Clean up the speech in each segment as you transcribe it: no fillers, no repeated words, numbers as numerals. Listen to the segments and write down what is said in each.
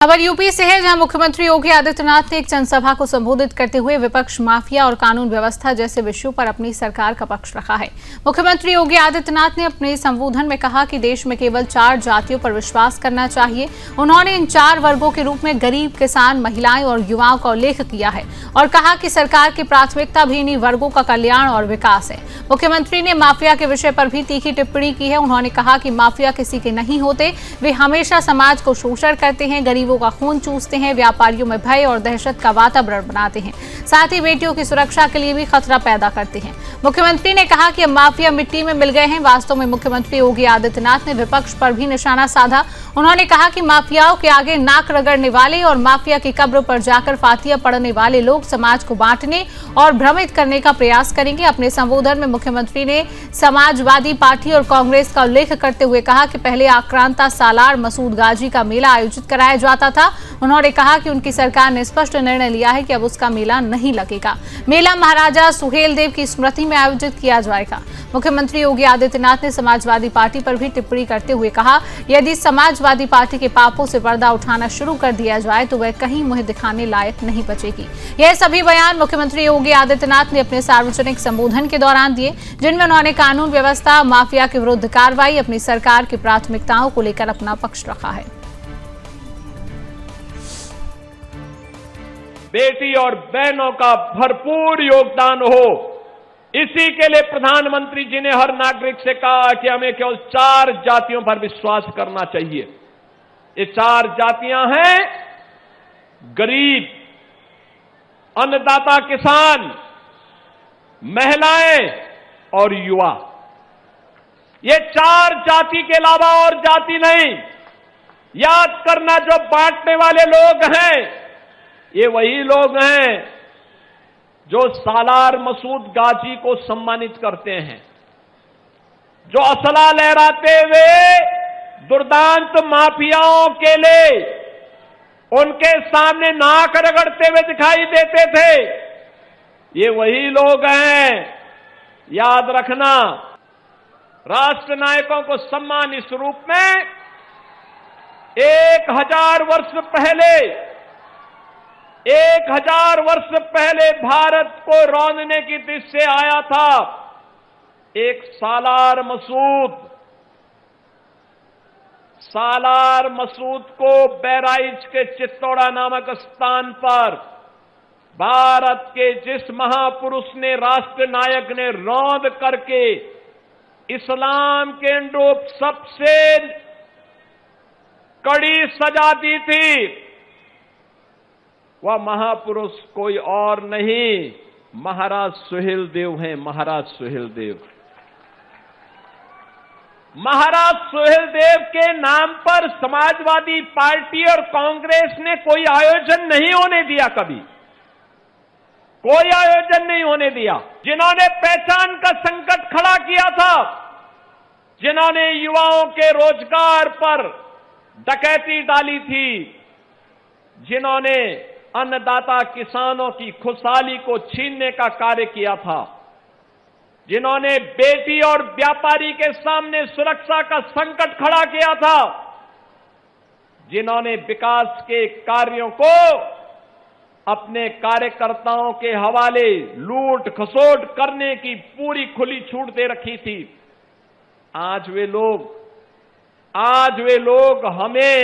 खबर यूपी से है, जहां मुख्यमंत्री योगी आदित्यनाथ ने एक जनसभा को संबोधित करते हुए विपक्ष, माफिया और कानून व्यवस्था जैसे विषयों पर अपनी सरकार का पक्ष रखा है। मुख्यमंत्री योगी आदित्यनाथ ने अपने संबोधन में कहा कि देश में केवल 4 जातियों पर विश्वास करना चाहिए। उन्होंने इन 4 वर्गों के रूप में गरीब, किसान, महिलाएं और युवाओं का उल्लेख किया है और कहा कि सरकार की प्राथमिकता भी इन्हीं वर्गों का कल्याण और विकास है। मुख्यमंत्री ने माफिया के विषय पर भी तीखी टिप्पणी की है। उन्होंने कहा कि माफिया किसी के नहीं होते, वे हमेशा समाज को शोषण करते हैं, गरीबों का खून चूसते हैं, व्यापारियों में भय और दहशत का वातावरण बनाते हैं, साथ ही बेटियों की सुरक्षा के लिए भी खतरा पैदा करते हैं। मुख्यमंत्री ने कहा कि अब माफिया मिट्टी में मिल गए हैं। वास्तव में मुख्यमंत्री योगी आदित्यनाथ ने विपक्ष पर भी निशाना साधा। उन्होंने कहा कि माफियाओं के आगे नाक रगड़ने वाले और माफिया की कब्र पर जाकर फातिया पढ़ने वाले लोग समाज को बांटने और भ्रमित करने का प्रयास करेंगे। अपने संबोधन में मुख्यमंत्री ने समाजवादी पार्टी और कांग्रेस का उल्लेख करते हुए कहा कि पहले आक्रांता सालार मसूद गाजी का मेला आयोजित कराया जाता था। उन्होंने कहा कि उनकी सरकार ने स्पष्ट निर्णय लिया है कि अब उसका मेला नहीं लगेगा। मेला महाराजा सुहेलदेव की स्मृति में आयोजित किया जाएगा। मुख्यमंत्री योगी आदित्यनाथ ने समाजवादी पार्टी पर भी टिप्पणी करते हुए कहा, यदि समाजवादी पार्टी के पापों से पर्दा उठाना शुरू कर दिया जाए तो वह कहीं मुंह दिखाने लायक नहीं बचेगी। यह सभी बयान मुख्यमंत्री योगी आदित्यनाथ ने अपने सार्वजनिक संबोधन के दौरान दिए, जिनमें उन्होंने कानून व्यवस्था, माफिया के विरुद्ध कार्रवाई, अपनी सरकार की प्राथमिकताओं को लेकर अपना पक्ष रखा है। बेटी और बहनों का भरपूर योगदान हो, इसी के लिए प्रधानमंत्री जी ने हर नागरिक से कहा कि हमें केवल 4 जातियों पर विश्वास करना चाहिए। ये 4 जातियां हैं गरीब, अन्नदाता किसान, महिलाएं और युवा। ये 4 जाति के अलावा और जाति नहीं। याद करना, जो बांटने वाले लोग हैं ये वही लोग हैं जो सालार मसूद गाजी को सम्मानित करते हैं, जो असला लहराते हुए दुर्दांत माफियाओं के लिए उनके सामने नाक रगड़ते हुए दिखाई देते थे। ये वही लोग हैं। याद रखना, राष्ट्र नायकों को सम्मान इस रूप में 1000 वर्ष पहले भारत को रौंदने की दृष्टि से आया था एक सालार मसूद को बहराइच के चित्तौड़ा नामक स्थान पर भारत के जिस महापुरुष ने, राष्ट्र नायक ने रौंद करके इस्लाम के अनुरूप सबसे कड़ी सजा दी थी, वह महापुरुष कोई और नहीं, महाराज सुहेलदेव हैं। महाराज सुहेलदेव, महाराज सुहेलदेव के नाम पर समाजवादी पार्टी और कांग्रेस ने कोई आयोजन नहीं होने दिया, कभी कोई आयोजन नहीं होने दिया। जिन्होंने पहचान का संकट खड़ा किया था, जिन्होंने युवाओं के रोजगार पर डकैती डाली थी, जिन्होंने अन्नदाता किसानों की खुशहाली को छीनने का कार्य किया था, जिन्होंने बेटी और व्यापारी के सामने सुरक्षा का संकट खड़ा किया था, जिन्होंने विकास के कार्यों को अपने कार्यकर्ताओं के हवाले लूट खसोट करने की पूरी खुली छूट दे रखी थी, आज वे लोग हमें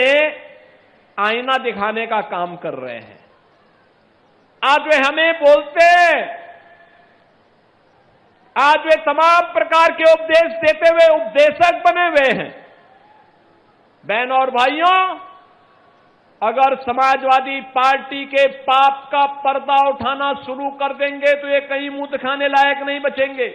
आईना दिखाने का काम कर रहे हैं। आज वे हमें बोलते हैं, आज वे तमाम प्रकार के उपदेश देते हुए उपदेशक बने हुए हैं। बहनों और भाइयों, अगर समाजवादी पार्टी के पाप का पर्दा उठाना शुरू कर देंगे तो ये कहीं मुंह दिखाने लायक नहीं बचेंगे।